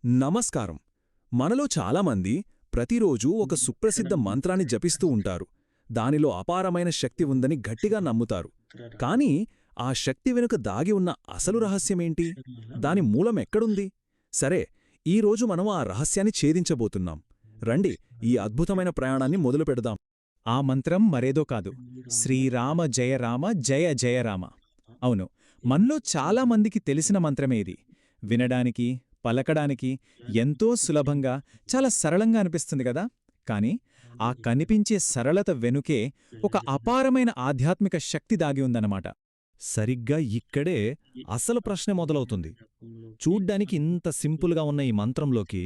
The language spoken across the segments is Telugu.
నమస్కారం. మనలో చాలామంది ప్రతిరోజూ ఒక సుప్రసిద్ధ మంత్రాన్ని జపిస్తూ ఉంటారు. దానిలో అపారమైన శక్తి ఉందని గట్టిగా నమ్ముతారు. కానీ ఆ శక్తి వెనుక దాగి ఉన్న అసలు రహస్యమేంటి? దాని మూలమెక్కడుంది? సరే, ఈరోజు మనం ఆ రహస్యాన్ని ఛేదించబోతున్నాం. రండి, ఈ అద్భుతమైన ప్రయాణాన్ని మొదలుపెడదాం. ఆ మంత్రం మరేదో కాదు, శ్రీరామ జయ రామ జయ జయ రామ. అవును, మనలో చాలామందికి తెలిసిన మంత్రమే ఇది. వినడానికి, పలకడానికి ఎంతో సులభంగా, చాలా సరళంగా అనిపిస్తుంది కదా. కాని ఆ కనిపించే సరళత వెనుకే ఒక అపారమైన ఆధ్యాత్మిక శక్తి దాగి ఉందన్నమాట. సరిగ్గా ఇక్కడే అసలు ప్రశ్న మొదలవుతుంది. చూడ్డానికి ఇంత సింపుల్గా ఉన్న ఈ మంత్రంలోకి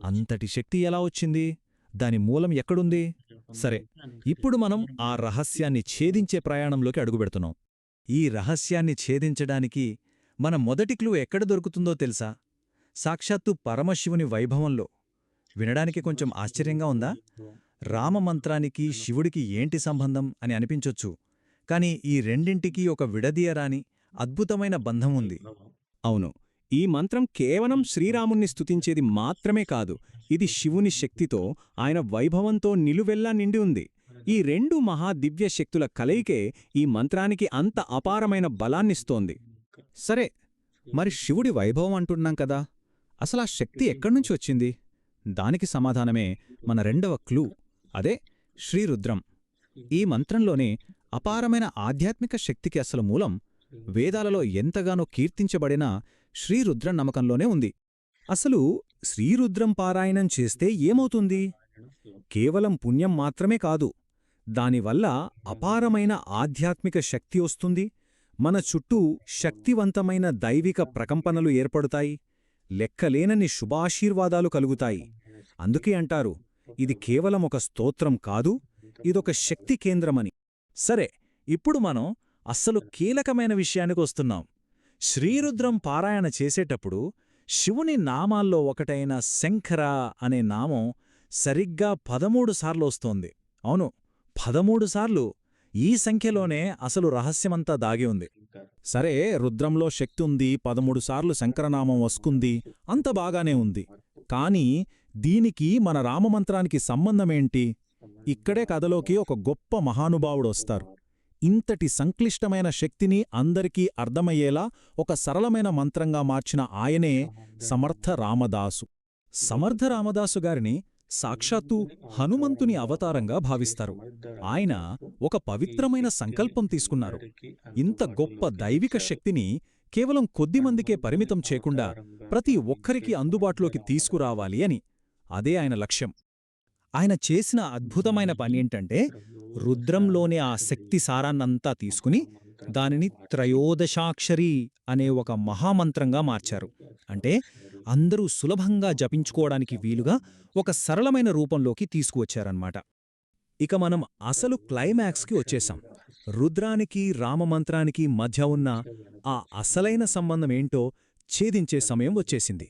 అంతటి శక్తి ఎలా వచ్చింది? దాని మూలం ఎక్కడుంది? సరే, ఇప్పుడు మనం ఆ రహస్యాన్ని ఛేదించే ప్రయాణంలోకి అడుగుపెడుతున్నాం. ఈ రహస్యాన్ని ఛేదించడానికి మన మొదటి క్లూ ఎక్కడ దొరుకుతుందో తెలుసా? సాక్షాత్తు పరమశివుని వైభవంలో. వినడానికి కొంచెం ఆశ్చర్యంగా ఉందా? రామమంత్రానికి శివుడికి ఏంటి సంబంధం అని అనిపించొచ్చు. కాని ఈ రెండింటికీ ఒక విడదీయరాని అద్భుతమైన బంధం ఉంది. అవును, ఈ మంత్రం కేవలం శ్రీరాముణ్ణి స్తుతించేది మాత్రమే కాదు, ఇది శివుని శక్తితో, ఆయన వైభవంతో నిలువెల్లా నిండి ఉంది. ఈ రెండు మహాదివ్య శక్తుల కలయికే ఈ మంత్రానికి అంత అపారమైన బలాన్నిస్తోంది. సరే, మరి శివుడి వైభవం అంటున్నాం కదా, అసలా శక్తి ఎక్కడ్నుంచి వచ్చింది? దానికి సమాధానమే మన రెండవ క్లూ, అదే శ్రీరుద్రం. ఈ మంత్రంలోనే అపారమైన ఆధ్యాత్మిక శక్తికి అసలు మూలం వేదాలలో ఎంతగానో కీర్తించబడిన శ్రీరుద్రం నమ్మకంలోనే ఉంది. అసలు శ్రీరుద్రం పారాయణం చేస్తే ఏమవుతుంది? కేవలం పుణ్యం మాత్రమే కాదు, దానివల్ల అపారమైన ఆధ్యాత్మిక శక్తి వస్తుంది. మన చుట్టూ శక్తివంతమైన దైవిక ప్రకంపనలు ఏర్పడుతాయి. లెక్కలేనన్ని శుభాశీర్వాదాలు కలుగుతాయి. అందుకే అంటారు, ఇది కేవలం ఒక స్తోత్రం కాదు, ఇదొక శక్తి కేంద్రమని. సరే, ఇప్పుడు మనం అస్సలు కీలకమైన విషయానికొస్తున్నాం. శ్రీరుద్రం పారాయణ చేసేటప్పుడు శివుని నామాల్లో ఒకటైన శంఖర అనే నామం సరిగ్గా 13 సార్లు వస్తోంది. అవును, 13 సార్లు. ఈ సంఖ్యలోనే అసలు రహస్యమంతా దాగి ఉంది. సరే, రుద్రంలో శక్తి ఉంది, 13 సార్లు శంకరనామం వస్తుంది, అంత బాగానే ఉంది. కాని దీనికి మన రామమంత్రానికి సంబంధమేంటి? ఇక్కడే కథలోకి ఒక గొప్ప మహానుభావుడొస్తారు. ఇంతటి సంక్లిష్టమైన శక్తిని అందరికీ అర్థమయ్యేలా ఒక సరళమైన మంత్రంగా మార్చిన ఆయనే సమర్థ రామదాసు. సమర్థ రామదాసు గారిని సాక్షాత్తు హనుమంతుని అవతారంగా భావిస్తారు. ఆయన ఒక పవిత్రమైన సంకల్పం తీసుకున్నారు. ఇంత గొప్ప దైవిక శక్తిని కేవలం కొద్దిమందికే పరిమితం చేయకుండా ప్రతి ఒక్కరికి అందుబాటులోకి తీసుకురావాలి అని. అదే ఆయన లక్ష్యం. ఆయన చేసిన అద్భుతమైన పనేంటంటే, రుద్రంలోని ఆ శక్తి సారాన్నంతా తీసుకుని దానిని త్రయోదశాక్షరీ అనే ఒక మహామంత్రంగా మార్చారు. అంటే అందరూ సులభంగా జపించుకోవడానికి వీలుగా ఒక సరళమైన రూపంలోకి తీసుకువచ్చారన్నమాట. ఇక మనం అసలు క్లైమాక్స్కి వచ్చేశాం. రుద్రానికి రామమంత్రానికి మధ్య ఉన్న ఆ అసలైన సంబంధమేంటో ఛేదించే సమయం వచ్చేసింది.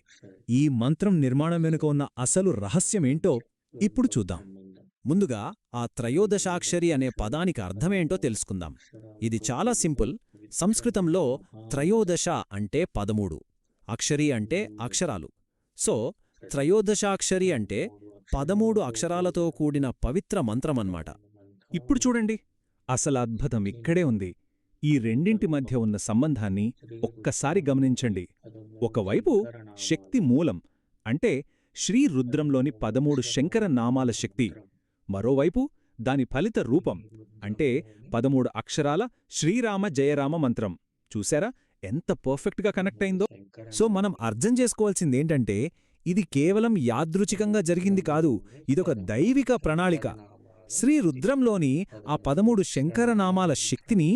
ఈ మంత్రం నిర్మాణం వెనుక ఉన్న అసలు రహస్యమేంటో ఇప్పుడు చూద్దాం. ముందుగా ఆ త్రయోదశాక్షరి అనే పదానికి అర్థమేంటో తెలుసుకుందాం. ఇది చాలా సింపుల్. సంస్కృతంలో త్రయోదశ అంటే 13, అక్షరి అంటే అక్షరాలు. సో త్రయోదశాక్షరి అంటే 13 అక్షరాలతో కూడిన పవిత్ర మంత్రమన్నమాట. ఇప్పుడు చూడండి, అసలు అద్భుతం ఇక్కడే ఉంది. ఈ రెండింటి మధ్య ఉన్న సంబంధాన్ని ఒక్కసారి గమనించండి. ఒకవైపు శక్తి మూలం అంటే శ్రీరుద్రంలోని 13 శంకర నామాల శక్తి, మరోవైపు దాని ఫలిత రూపం అంటే 13 అక్షరాల శ్రీరామ జయరామ మంత్రం. చూశారా ఎంత పర్ఫెక్ట్గా కనెక్ట్ అయిందో? సో మనం అర్థం చేసుకోవాల్సిందేంటంటే, ఇది కేవలం యాదృచ్ఛికంగా జరిగింది కాదు, ఇదొక దైవిక ప్రణాళిక. శ్రీరుద్రంలోని ఆ 13 శంకరనామాల శక్తిని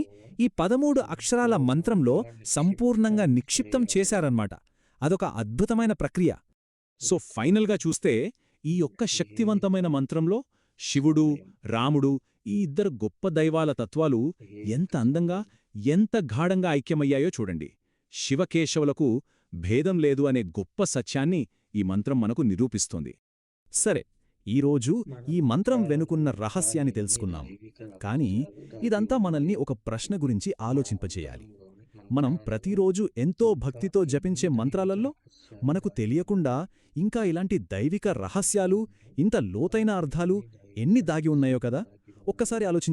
ఈ 13 అక్షరాల మంత్రంలో సంపూర్ణంగా నిక్షిప్తం చేశారన్నమాట. అదొక అద్భుతమైన ప్రక్రియ. సో ఫైనల్గా చూస్తే, ఈ యొక్క శక్తివంతమైన మంత్రంలో శివుడు, రాముడు, ఈ ఇద్దరు గొప్ప దైవాల తత్వాలు ఎంత అందంగా, ఎంత గాఢంగా ఐక్యమయ్యాయో చూడండి. శివకేశవులకు భేదం లేదు అనే గొప్ప సత్యాన్ని ఈ మంత్రం మనకు నిరూపిస్తోంది. సరే, ఈరోజు ఈ మంత్రం వెనుకున్న రహస్యాన్ని తెలుసుకున్నాం. కాని ఇదంతా మనల్ని ఒక ప్రశ్న గురించి ఆలోచింపజేయాలి. మనం ప్రతిరోజు ఎంతో భక్తితో జపించే మంత్రాలలో మనకు తెలియకుండా ఇంకా ఇలాంటి దైవిక రహస్యాలు, ఇంత లోతైన అర్థాలు ఎన్ని దాగి ఉన్నాయో కదా. ఒక్కసారి ఆలోచించండి.